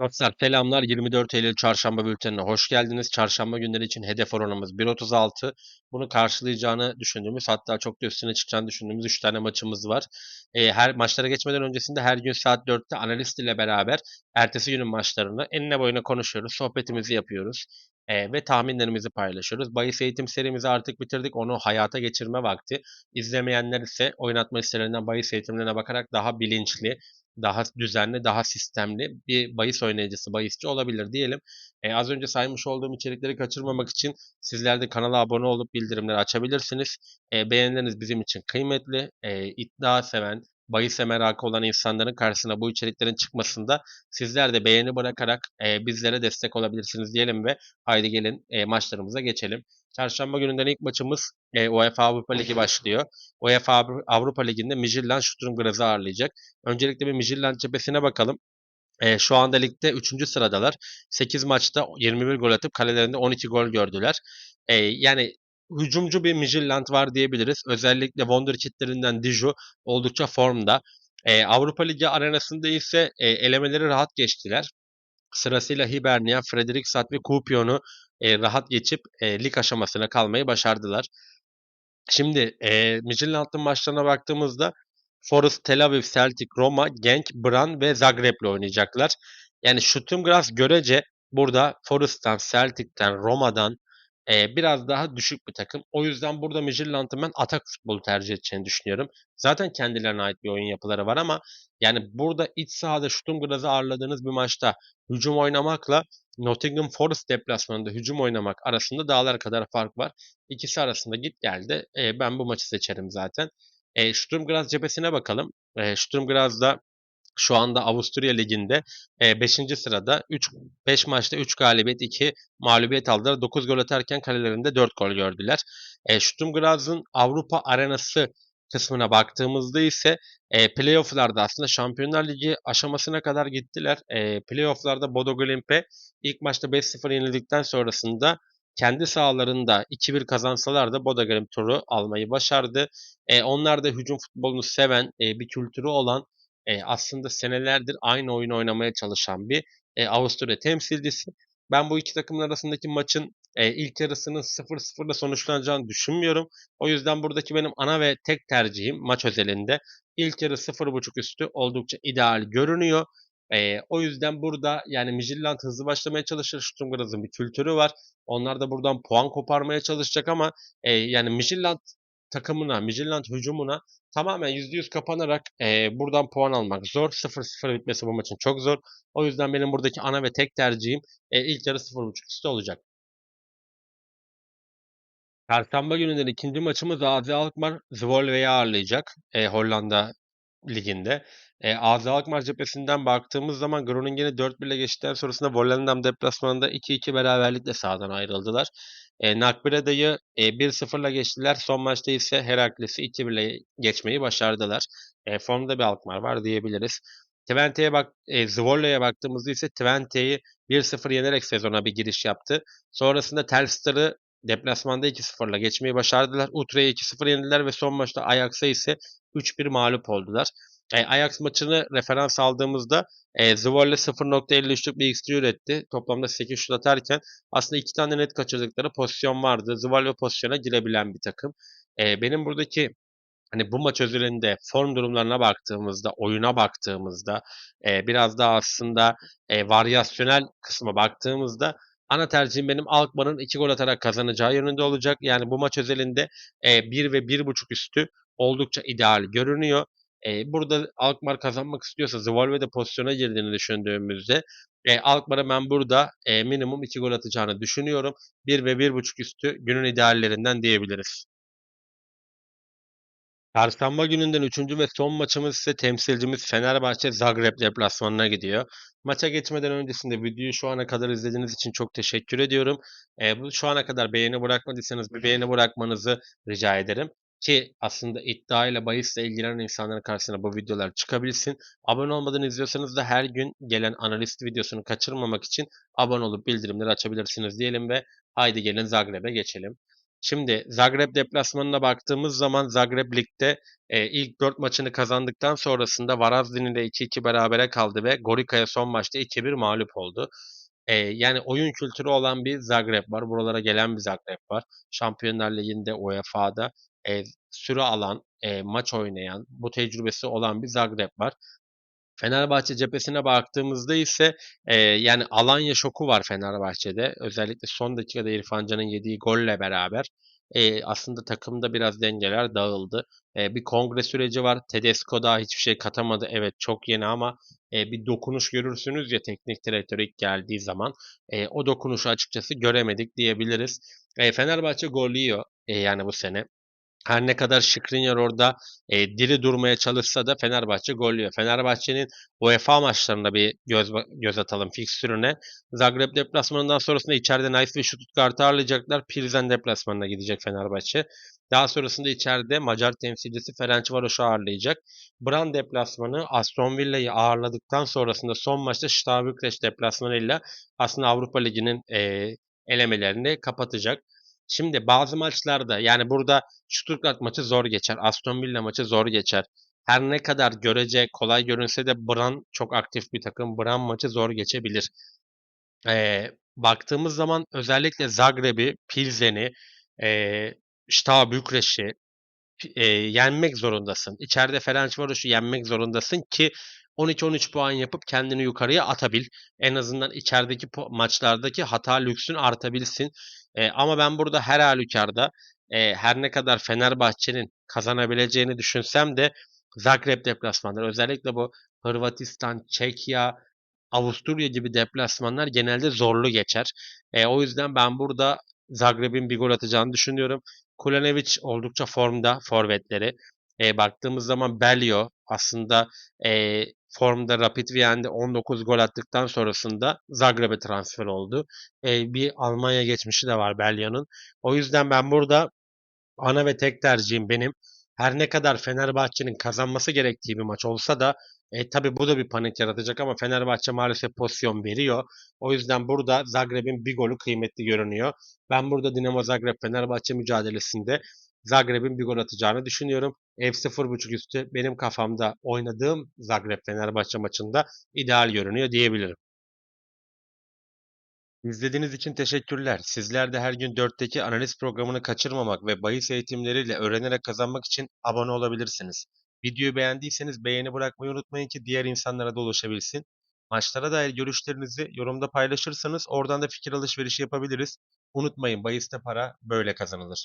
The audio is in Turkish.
Dostlar selamlar. 24 Eylül Çarşamba bültenine hoş geldiniz. Çarşamba günleri için hedef oranımız 1.36. Bunu karşılayacağını düşündüğümüz, hatta çok da üstüne çıkacağını düşündüğümüz 3 tane maçımız var. Her maçlara geçmeden öncesinde her gün saat 4'te analist ile beraber ertesi günün maçlarını enine boyuna konuşuyoruz, sohbetimizi yapıyoruz ve tahminlerimizi paylaşıyoruz. Bahis eğitim serimizi artık bitirdik. Onu hayata geçirme vakti. İzlemeyenler ise oynatma listelerinden bahis eğitimlerine bakarak daha bilinçli, daha düzenli, daha sistemli bir bahis oynayıcısı, bahisçi olabilir diyelim. Az önce saymış olduğum içerikleri kaçırmamak için sizler de kanala abone olup bildirimleri açabilirsiniz. Beğenileriniz bizim için kıymetli. İddia seven, bahise merakı olan insanların karşısına bu içeriklerin çıkmasında sizler de beğeni bırakarak bizlere destek olabilirsiniz diyelim ve haydi gelin maçlarımıza geçelim. Çarşamba gününden ilk maçımız UEFA Avrupa Ligi başlıyor. UEFA Avrupa Ligi'nde Midtjylland Sturm Graz'ı ağırlayacak. Öncelikle bir Midtjylland cephesine bakalım. Şu anda ligde 3. sıradalar. 8 maçta 21 gol atıp kalelerinde 12 gol gördüler. Yani hücumcu bir Midtjylland var diyebiliriz. Özellikle Wonderkid'lerinden Diju oldukça formda. Avrupa Ligi arenasında ise elemeleri rahat geçtiler. Sırasıyla Hibernia, Fredrikstad ve Kupion'u rahat geçip lig aşamasına kalmayı başardılar. Şimdi Midtjylland'ın maçlarına baktığımızda Forest, Tel Aviv, Celtic, Roma, Genk, Brann ve Zagreb'le oynayacaklar. Yani Sturm Graz görece burada Forest'tan, Celtic'ten, Roma'dan biraz daha düşük bir takım. O yüzden burada Midtjylland'ın ben atak futbolu tercih edeceğini düşünüyorum. Zaten kendilerine ait bir oyun yapıları var ama yani burada iç sahada Sturm Graz'ı ağırladığınız bir maçta hücum oynamakla Nottingham Forest deplasmanında hücum oynamak arasında dağlar kadar fark var. İkisi arasında git geldi. Ben bu maçı seçerim zaten. Sturm Graz cephesine bakalım. Sturm Graz'da şu anda Avusturya Ligi'nde 5. sırada 5 maçta 3 galibiyet 2 mağlubiyet aldılar. 9 gol atarken kalelerinde 4 gol gördüler. Sturm Graz'ın Avrupa arenası kısmına baktığımızda ise playoff'larda aslında Şampiyonlar Ligi aşamasına kadar gittiler. Playoff'larda Bodo Glimt'e ilk maçta 5-0 yenildikten sonrasında kendi sahalarında 2-1 kazansalar da Bodo Glimt turu almayı başardı. Onlar da hücum futbolunu seven, bir kültürü olan aslında senelerdir aynı oyunu oynamaya çalışan bir Avusturya temsilcisi. Ben bu iki takımın arasındaki maçın ilk yarısının 0-0'la sonuçlanacağını düşünmüyorum. O yüzden buradaki benim ana ve tek tercihim maç özelinde ilk yarı 0.5 üstü oldukça ideal görünüyor. O yüzden burada yani Midtjylland hızlı başlamaya çalışır. Sturm Graz'ın bir kültürü var. Onlar da buradan puan koparmaya çalışacak ama yani Midtjylland takımına, Midtjylland hücumuna tamamen %100 kapanarak buradan puan almak zor. 0-0 bitmesi bu maçın çok zor. O yüzden benim buradaki ana ve tek tercihim ilk yarı 0.5 üstü olacak. Perşembe gününden ikinci maçımız AZ Alkmaar Zwolle ağırlayacak Hollanda Ligi'nde. AZ Alkmaar cephesinden baktığımız zaman Groningen'i 4-1 ile geçtikten sonrasında Volendam deplasmanında 2-2 beraberlikle sahadan ayrıldılar. Nakbireda'yı 1-0 ile geçtiler. Son maçta ise Herakles'i 2-1 ile geçmeyi başardılar. Formda bir Alkmaar var diyebiliriz. Twente'ye Zvolle'ye baktığımızda ise Twente'yi 1-0 yenerek sezona bir giriş yaptı. Sonrasında Telstar'ı deplasmanda 2-0'la geçmeyi başardılar. Utrecht'e 2-0 yenildiler ve son maçta Ajax'a ise 3-1 mağlup oldular. Ajax maçını referans aldığımızda Zwolle 0.53'lük bir XG üretti. Toplamda 8 şut atarken aslında 2 tane net kaçırdıkları pozisyon vardı. Zwolle pozisyona girebilen bir takım. Benim buradaki hani bu maç özelinde form durumlarına baktığımızda, oyuna baktığımızda, biraz daha aslında varyasyonel kısma baktığımızda ana tercihim benim Alkmaar'ın 2 gol atarak kazanacağı yönünde olacak. Yani bu maç özelinde 1 ve 1.5 üstü oldukça ideal görünüyor. Burada Alkmaar kazanmak istiyorsa Zwolle de pozisyona girdiğini düşündüğümüzde Alkmaar'a ben burada minimum 2 gol atacağını düşünüyorum. 1 ve 1.5 üstü günün ideallerinden diyebiliriz. Çarşamba gününden üçüncü ve son maçımız ise temsilcimiz Fenerbahçe Zagreb deplasmanına gidiyor. Maça geçmeden öncesinde videoyu şu ana kadar izlediğiniz için çok teşekkür ediyorum. Şu ana kadar beğeni bırakmadıysanız bir beğeni bırakmanızı rica ederim. Ki aslında iddia ile bahisle ilgilenen insanların karşısına bu videolar çıkabilsin. Abone olmadan izliyorsanız da her gün gelen analist videosunu kaçırmamak için abone olup bildirimleri açabilirsiniz diyelim ve haydi gelin Zagreb'e geçelim. Şimdi Zagreb deplasmanına baktığımız zaman Zagreb Lig'de ilk 4 maçını kazandıktan sonrasında Varazdin ile 2-2 berabere kaldı ve Gorica'ya son maçta 2-1 mağlup oldu. Yani oyun kültürü olan bir Zagreb var. Buralara gelen bir Zagreb var. Şampiyonlar Ligi'nde, UEFA'da süre alan, maç oynayan, bu tecrübesi olan bir Zagreb var. Fenerbahçe cephesine baktığımızda ise yani Alanya şoku var Fenerbahçe'de. Özellikle son dakikada İrfan Can'ın yediği golle beraber aslında takımda biraz dengeler dağıldı. Bir kongre süreci var. Tedesco daha hiçbir şey katamadı. Evet, çok yeni ama bir dokunuş görürsünüz ya teknik direktör ilk geldiği zaman. O dokunuşu açıkçası göremedik diyebiliriz. Fenerbahçe gol yiyor yani bu sene. Her ne kadar Skriniar orada diri durmaya çalışsa da Fenerbahçe gol yiyor. Fenerbahçe'nin UEFA maçlarında bir göz atalım fikstürüne. Zagreb deplasmanından sonrasında içeride Nice ve Stuttgart'ı ağırlayacaklar. Pilsen deplasmanına gidecek Fenerbahçe. Daha sonrasında içeride Macar temsilcisi Ferencvaros'u ağırlayacak. Bran deplasmanı Aston Villa'yı ağırladıktan sonrasında son maçta Steaua Bükreş deplasmanıyla aslında Avrupa Ligi'nin elemelerini kapatacak. Şimdi bazı maçlarda yani burada Stuttgart maçı zor geçer. Aston Villa maçı zor geçer. Her ne kadar görece kolay görünse de Bran çok aktif bir takım. Bran maçı zor geçebilir. Baktığımız zaman özellikle Zagreb'i, Pilsen'i, Steaua Bükreş'i yenmek zorundasın. İçeride Ferencvaros'u yenmek zorundasın ki 12-13 puan yapıp kendini yukarıya atabil. En azından içerideki maçlardaki hata lüksün artabilsin. Ama ben burada her halükarda her ne kadar Fenerbahçe'nin kazanabileceğini düşünsem de Zagreb deplasmanları özellikle bu Hırvatistan, Çekya, Avusturya gibi deplasmanlar genelde zorlu geçer. O yüzden ben burada Zagreb'in bir gol atacağını düşünüyorum. Kulenovic oldukça formda forvetleri. Baktığımız zaman Belio aslında formda Rapid Wien'de 19 gol attıktan sonrasında Zagreb'e transfer oldu. Bir Almanya geçmişi de var Belio'nun. O yüzden ben burada ana ve tek tercihim benim. Her ne kadar Fenerbahçe'nin kazanması gerektiği bir maç olsa da tabii bu da bir panik yaratacak ama Fenerbahçe maalesef pozisyon veriyor. O yüzden burada Zagreb'in bir golü kıymetli görünüyor. Ben burada Dinamo Zagreb Fenerbahçe mücadelesinde Zagreb'in bir gol atacağını düşünüyorum. Ev 0.5 üstü benim kafamda oynadığım Zagreb Fenerbahçe maçında ideal görünüyor diyebilirim. İzlediğiniz için teşekkürler. Sizler de her gün 4'teki analiz programını kaçırmamak ve bahis eğitimleriyle öğrenerek kazanmak için abone olabilirsiniz. Videoyu beğendiyseniz beğeni bırakmayı unutmayın ki diğer insanlara da ulaşabilsin. Maçlara dair görüşlerinizi yorumda paylaşırsanız oradan da fikir alışverişi yapabiliriz. Unutmayın bahiste para böyle kazanılır.